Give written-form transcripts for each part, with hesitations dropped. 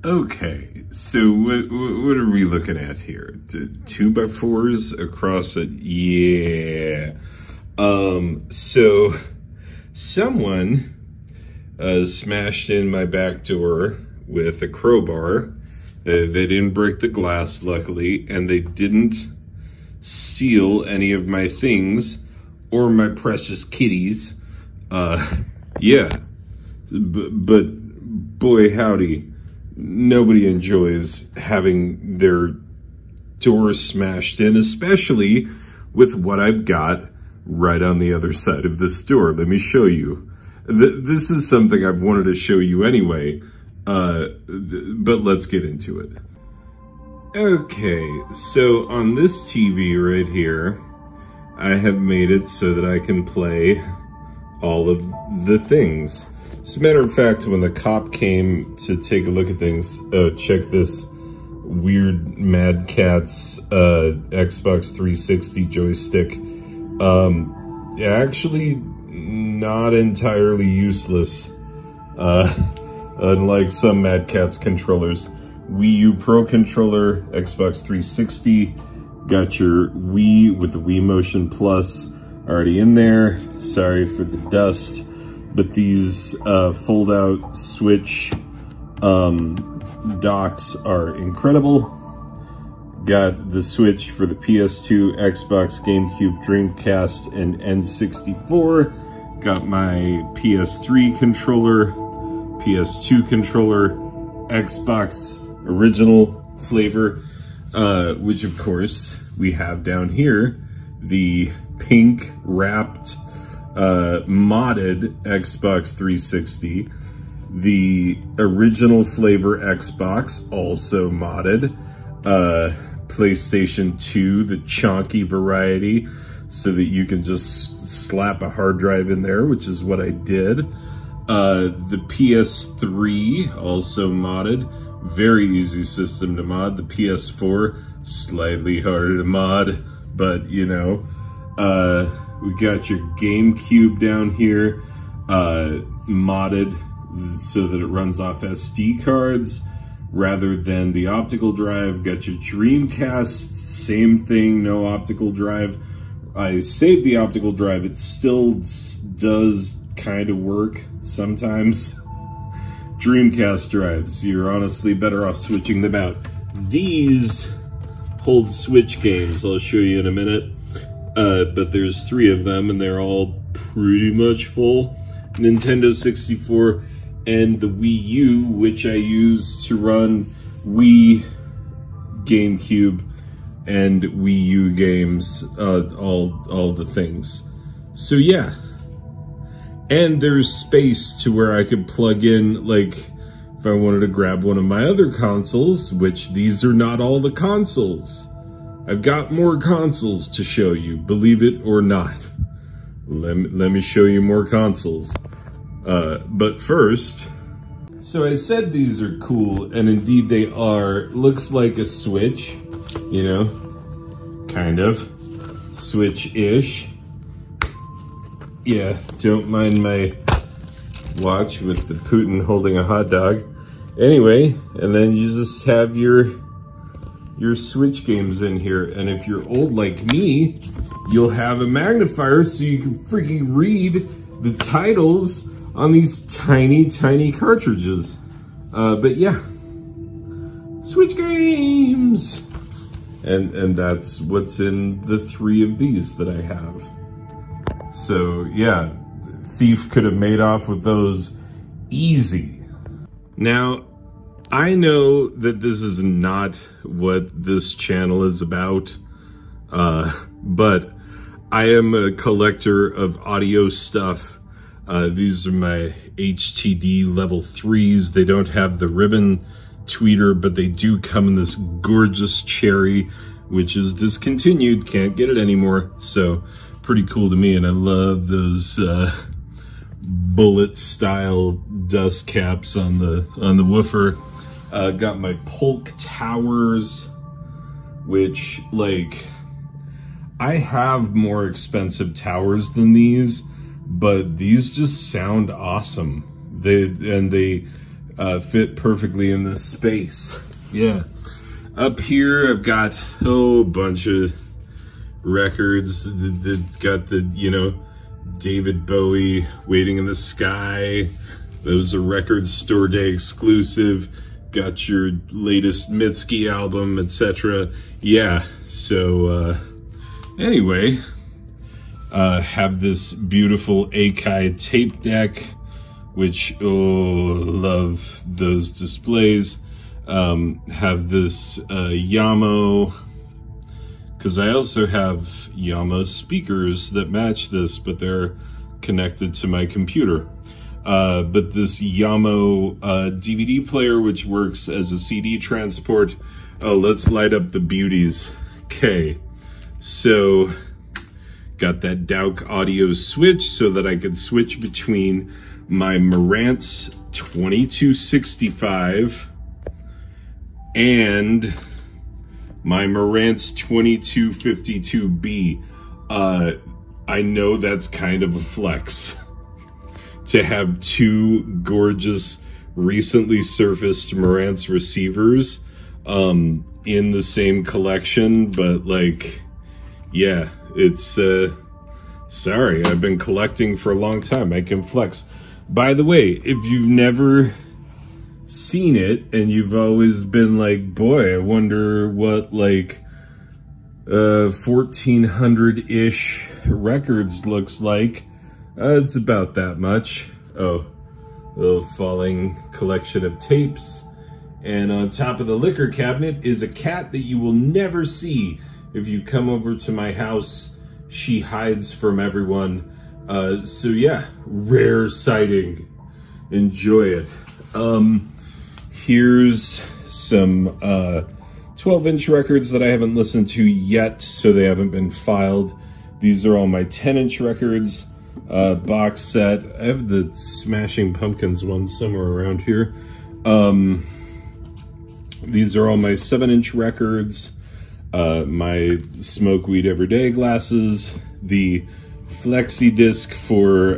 Okay, so what are we looking at here? 2x4s across it? Yeah. So someone smashed in my back door with a crowbar. They didn't break the glass, luckily, and they didn't steal any of my things or my precious kitties. Yeah. But boy, howdy. Nobody enjoys having their door smashed in, especially with what I've got right on the other side of this door. Let me show you. This is something I've wanted to show you anyway, but let's get into it. Okay, so on this TV right here, I have made it so that I can play all of the things. As a matter of fact, when the cop came to take a look at things, oh, check this weird Mad Catz Xbox 360 joystick. Actually not entirely useless, unlike some Mad Catz controllers. Wii U Pro controller, Xbox 360, got your Wii with the Wii Motion Plus already in there. Sorry for the dust. But these fold-out Switch docks are incredible. Got the Switch for the PS2, Xbox, GameCube, Dreamcast, and N64. Got my PS3 controller, PS2 controller, Xbox original flavor, which of course we have down here, the pink wrapped modded Xbox 360, the original flavor Xbox, also modded, PlayStation 2, the chonky variety, so that you can just slap a hard drive in there, which is what I did. The PS3, also modded, very easy system to mod. The PS4, slightly harder to mod, but you know, we got your GameCube down here, modded so that it runs off SD cards rather than the optical drive. Got your Dreamcast, same thing, no optical drive. I saved the optical drive. It still does kind of work sometimes. Dreamcast drives, you're honestly better off switching them out. These hold Switch games, I'll show you in a minute. But there's 3 of them, and they're all pretty much full. Nintendo 64 and the Wii U, which I use to run Wii, GameCube, and Wii U games, all the things. So yeah. And there's space to where I could plug in, like, if I wanted to grab one of my other consoles, which these are not all the consoles. I've got more consoles to show you, believe it or not. Let me show you more consoles. But first, so I said these are cool, and indeed they are. Looks like a Switch, you know, kind of. Switch-ish. Yeah, don't mind my watch with the Putin holding a hot dog. Anyway, and then you just have your Switch games in here, and if you're old like me, you'll have a magnifier so you can freaking read the titles on these tiny cartridges. But yeah, Switch games, and that's what's in the 3 of these that I have. So yeah, thief could have made off with those easy. Now, I know that this is not what this channel is about, but I am a collector of audio stuff. These are my HTD level 3s. They don't have the ribbon tweeter, but they do come in this gorgeous cherry, which is discontinued, can't get it anymore. So pretty cool to me, and I love those bullet style dust caps on the woofer. Got my Polk Towers, which, like, I have more expensive towers than these, but these just sound awesome. They fit perfectly in this space. Yeah. Up here, I've got a whole bunch of records that got the, you know, David Bowie, Waiting in the Sky. Those are Record Store Day exclusive. Got your latest Mitski album, etc. Yeah, so anyway, have this beautiful Akai tape deck, which, oh, love those displays. Have this Yamo, because I also have Yamo speakers that match this, but they're connected to my computer. But this Yamo DVD player, which works as a CD transport. Oh, let's light up the beauties. Okay, so got that Dowk audio switch so that I could switch between my Marantz 2265 and my Marantz 2252B. I know that's kind of a flex to have two gorgeous, recently surfaced Marantz receivers in the same collection, but like, yeah, it's, sorry, I've been collecting for a long time. I can flex. By the way, if you've never seen it and you've always been like, boy, I wonder what like 1400-ish records looks like, it's about that much. Oh, a little falling collection of tapes. And on top of the liquor cabinet is a cat that you will never see if you come over to my house. She hides from everyone. So yeah, rare sighting. Enjoy it. Here's some 12-inch records that I haven't listened to yet, so they haven't been filed. These are all my 10-inch records. Box set. I have the Smashing Pumpkins one somewhere around here. These are all my 7-inch records. My Smoke Weed Everyday glasses. The flexi disc for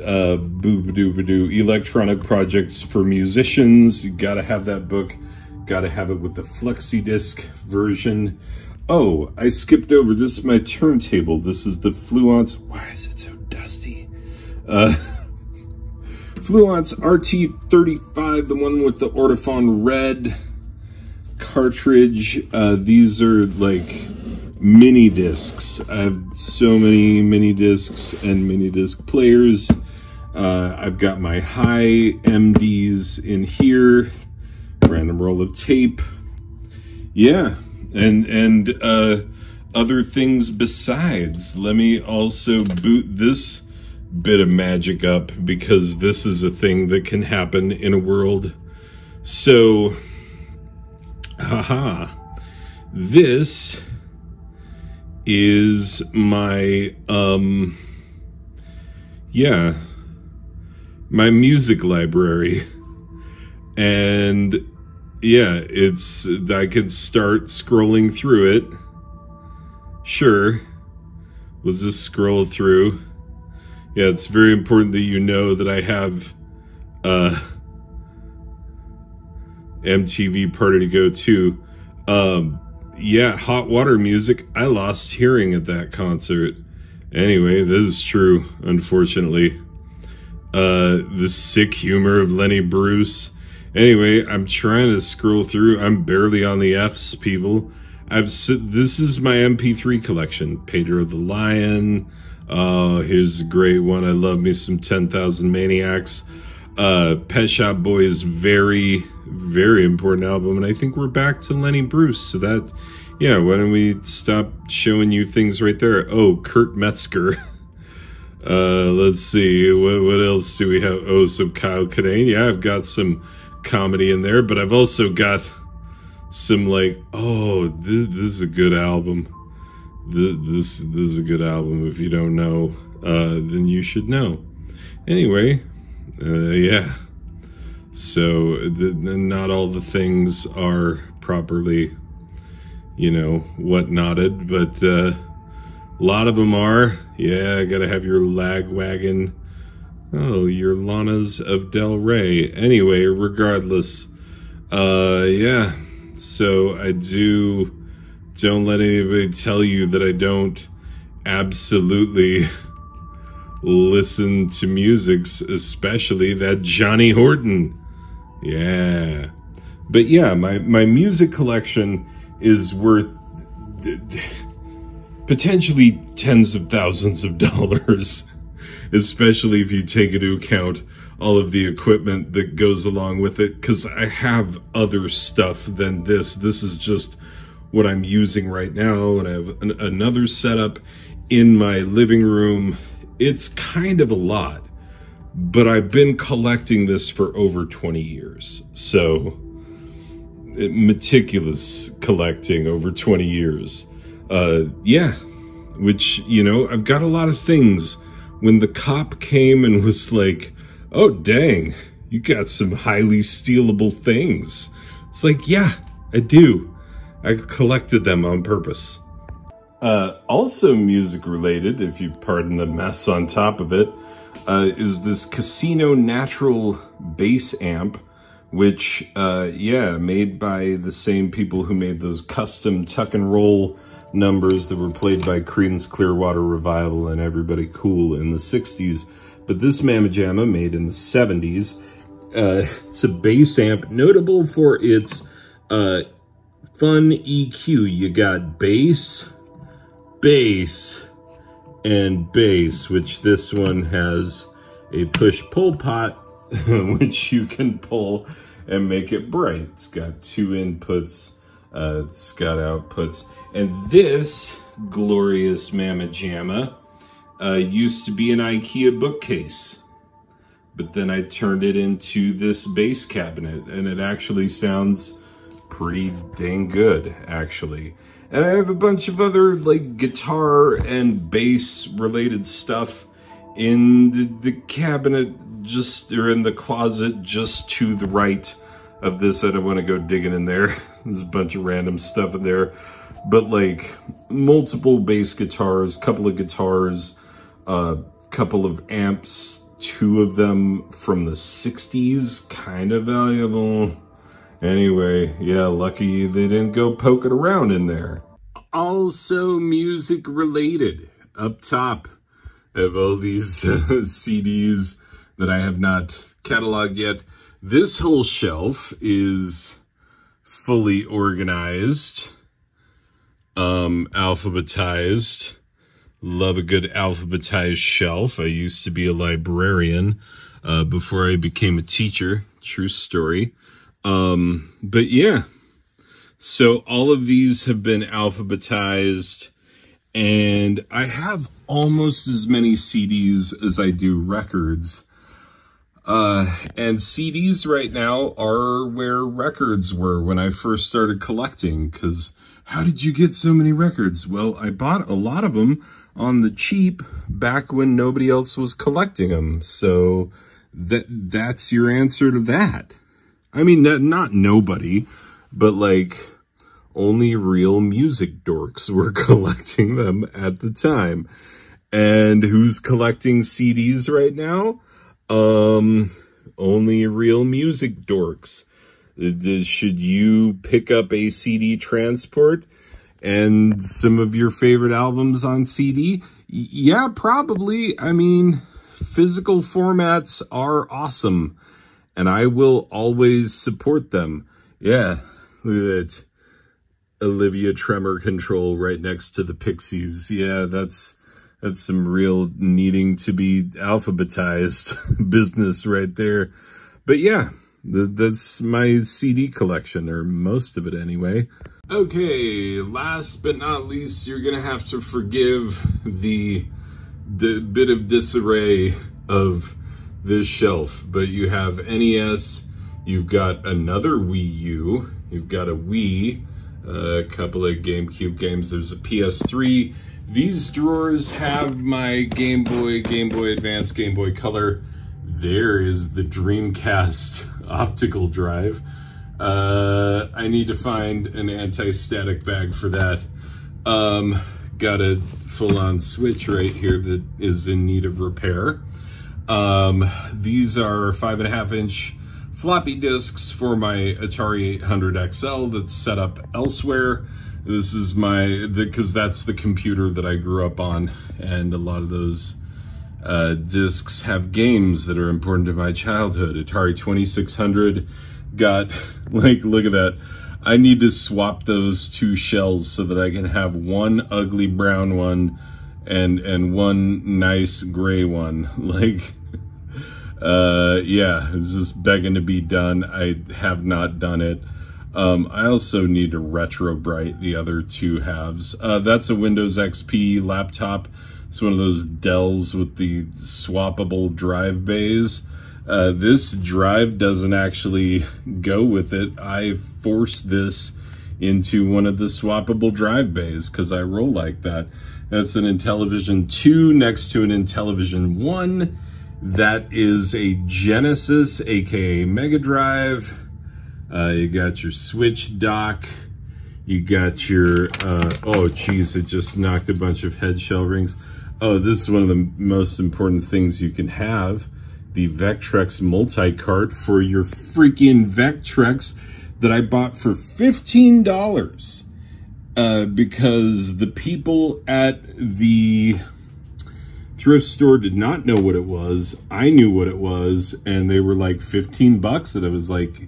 electronic projects for musicians. You gotta have that book. Gotta have it with the flexi disc version. Oh, I skipped over. This is my turntable. This is the Fluence. Why is it so dusty? Fluence RT35, the one with the Ortophon red cartridge. These are like mini discs. I have so many mini discs and mini disc players. I've got my high MDs in here. Random roll of tape. Yeah. And other things besides. Let me also boot this bit of magic up, because this is a thing that can happen in a world. So, haha, this is my, yeah, my music library. And yeah, I can start scrolling through it. Sure. We'll just scroll through. Yeah, it's very important that you know that I have MTV Party to Go to. Yeah, Hot Water Music. I lost hearing at that concert. Anyway, this is true, unfortunately. The Sick Humor of Lenny Bruce. Anyway, I'm trying to scroll through. I'm barely on the F's, people. This is my MP3 collection. Pedro the Lion. Oh, here's a great one. I love me some 10,000 Maniacs. Pet Shop Boys, very, very important album. And I think we're back to Lenny Bruce. So that, yeah, why don't we stop showing you things right there? Oh, Kurt Metzger. Let's see. What else do we have? Oh, some Kyle Kinane. Yeah, I've got some comedy in there, but I've also got some like, oh, this is a good album. This is a good album. If you don't know, then you should know. Anyway, yeah. So not all the things are properly, you know, whatnotted, but a lot of them are. Yeah, gotta have your Lagwagon Oh, your Lanas of Del Rey. Anyway, regardless, yeah. So I don't let anybody tell you that I don't absolutely listen to music, especially that Johnny Horton. Yeah. But yeah, my music collection is worth potentially tens of thousands of dollars, especially if you take into account all of the equipment that goes along with it, because I have other stuff than this. This is just what I'm using right now, and I have another setup in my living room. It's kind of a lot, but I've been collecting this for over 20 years. So, meticulous collecting over 20 years. Yeah, which, you know, I've got a lot of things. When the cop came and was like, oh, dang, you got some highly stealable things. It's like, yeah, I do. I collected them on purpose. Also music related, if you pardon the mess on top of it, is this Casino Natural bass amp, which, yeah, made by the same people who made those custom tuck and roll numbers that were played by Creedence Clearwater Revival and Everybody Cool in the 60s. But this Mamma Jamma, made in the 70s, it's a bass amp notable for its fun EQ. You got bass, and bass, which this one has a push-pull pot, which you can pull and make it bright. It's got 2 inputs, it's got outputs. And this glorious Mamma Jamma used to be an IKEA bookcase, but then I turned it into this bass cabinet, and it actually sounds pretty dang good, actually. And I have a bunch of other, like, guitar and bass related stuff in the cabinet, or in the closet just to the right of this. I don't want to go digging in there. There's a bunch of random stuff in there. But, like, multiple bass guitars, couple of guitars, couple of amps, 2 of them from the 60s, kind of valuable. Anyway, yeah, lucky they didn't go poking around in there. Also music related, up top, I have all these CDs that I have not cataloged yet. This whole shelf is fully organized, alphabetized. Love a good alphabetized shelf. I used to be a librarian before I became a teacher. True story. But yeah, so all of these have been alphabetized, and I have almost as many CDs as I do records. And CDs right now are where records were when I first started collecting, because how did you get so many records? Well, I bought a lot of them on the cheap back when nobody else was collecting them. So that's your answer to that. I mean, not nobody, but like only real music dorks were collecting them at the time. And who's collecting CDs right now? Only real music dorks. Should you pick up a CD transport and some of your favorite albums on CD? Yeah, probably. I mean, physical formats are awesome, and I will always support them. Yeah, look at that. Olivia Tremor Control right next to the Pixies. Yeah, that's some real needing to be alphabetized business right there. But yeah, that's my CD collection, or most of it anyway. Okay, last but not least, you're gonna have to forgive the bit of disarray of this shelf, but you have NES, you've got another Wii U, you've got a Wii, a couple of GameCube games, there's a PS3. These drawers have my Game Boy, Game Boy Advance, Game Boy Color. There is the Dreamcast optical drive. I need to find an anti-static bag for that. Got a full-on switch right here that is in need of repair. These are 5.5-inch floppy disks for my Atari 800 XL that's set up elsewhere. This is because that's the computer that I grew up on, and a lot of those discs have games that are important to my childhood. Atari 2600 got, like, look at that. I need to swap those two shells so that I can have one ugly brown one and one nice gray one. Like, yeah, it's just begging to be done. I have not done it. I also need to retro bright the other two halves. That's a Windows XP laptop. It's one of those Dells with the swappable drive bays. This drive doesn't actually go with it. I forced this into one of the swappable drive bays because I roll like that. That's an Intellivision 2 next to an Intellivision 1. That is a Genesis, aka Mega Drive. You got your Switch dock. You got your, oh geez, it just knocked a bunch of head shell rings. Oh, this is one of the most important things you can have. The Vectrex multi-cart for your freaking Vectrex that I bought for $15. Because the people at the thrift store did not know what it was. I knew what it was, and they were like 15 bucks, and I was like,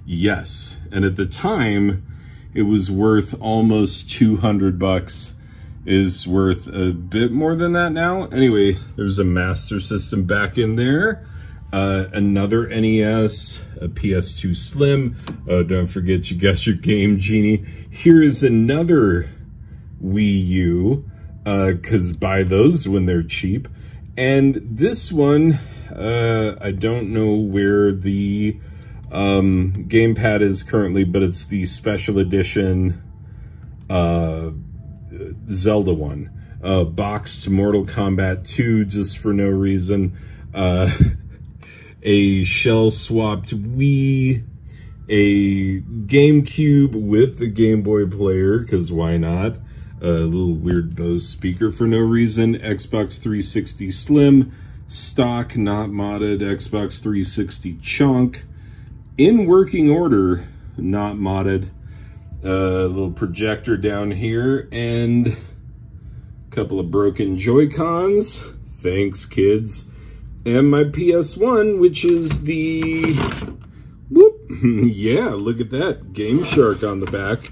yes. And at the time, it was worth almost 200 bucks. Is worth a bit more than that now. Anyway, there's a Master System back in there. Another NES, a PS2 Slim. Oh, don't forget you got your Game Genie. Here is another Wii U, because buy those when they're cheap. And this one, I don't know where the gamepad is currently, but it's the special edition Zelda one. Boxed Mortal Kombat 2 just for no reason. A shell-swapped Wii, a GameCube with the Game Boy player, because why not? A little weird Bose speaker for no reason. Xbox 360 Slim, stock, not modded. Xbox 360 Chunk, in working order, not modded. A little projector down here, and a couple of broken Joy-Cons. Thanks, kids. And my PS1, which is the, whoop, yeah, look at that, Game Shark on the back,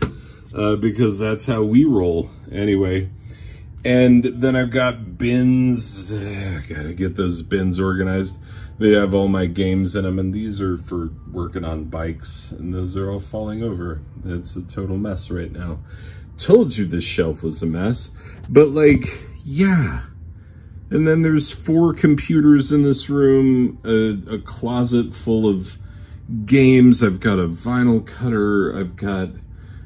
because that's how we roll, anyway. And then I've got bins. Gotta get those bins organized. They have all my games in them, and these are for working on bikes, and those are all falling over. It's a total mess right now. Told you this shelf was a mess, but like, yeah. And then there's 4 computers in this room, a closet full of games. I've got a vinyl cutter. I've got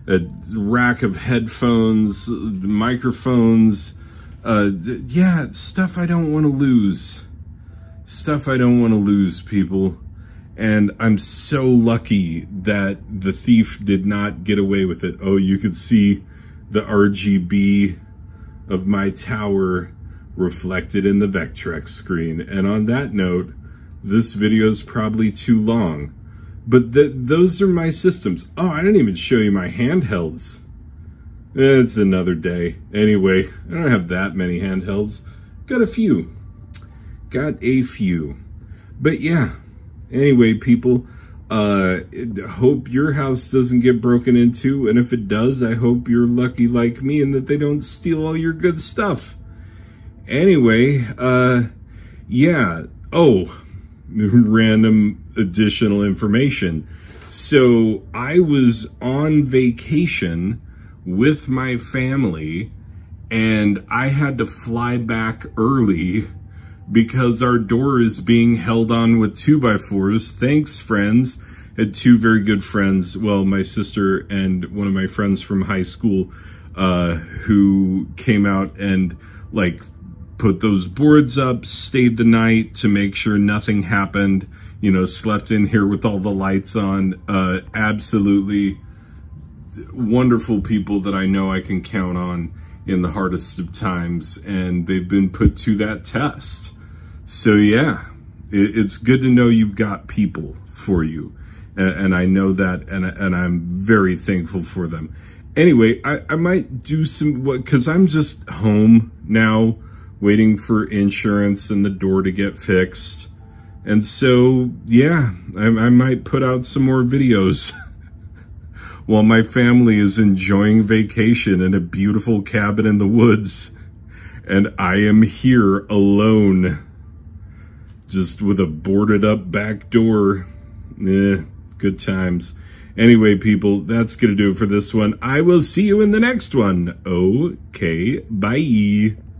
a rack of headphones, microphones. Yeah, stuff I don't want to lose. Stuff I don't want to lose, people. And I'm so lucky that the thief did not get away with it. Oh, you could see the RGB of my tower reflected in the Vectrex screen. And on that note, this video is probably too long. But those are my systems. Oh, I didn't even show you my handhelds. It's another day. Anyway, I don't have that many handhelds. Got a few. Got a few. But yeah, anyway, people, hope your house doesn't get broken into, and if it does, I hope you're lucky like me and that they don't steal all your good stuff. Anyway, yeah, oh, random additional information. So I was on vacation with my family, and I had to fly back early because our door is being held on with 2x4s. Thanks, friends. Had 2 very good friends. Well, my sister and one of my friends from high school, who came out and like put those boards up, stayed the night to make sure nothing happened, you know, slept in here with all the lights on. Absolutely wonderful people that I know I can count on in the hardest of times, and they've been put to that test. So yeah, It's good to know you've got people for you. And I know that, and I'm very thankful for them. Anyway, I might do some, because I'm just home now, waiting for insurance and the door to get fixed. And so, yeah, I might put out some more videos while my family is enjoying vacation in a beautiful cabin in the woods. And I am here alone, just with a boarded up back door. Good times. Anyway, people, that's going to do it for this one. I will see you in the next one. Okay, bye.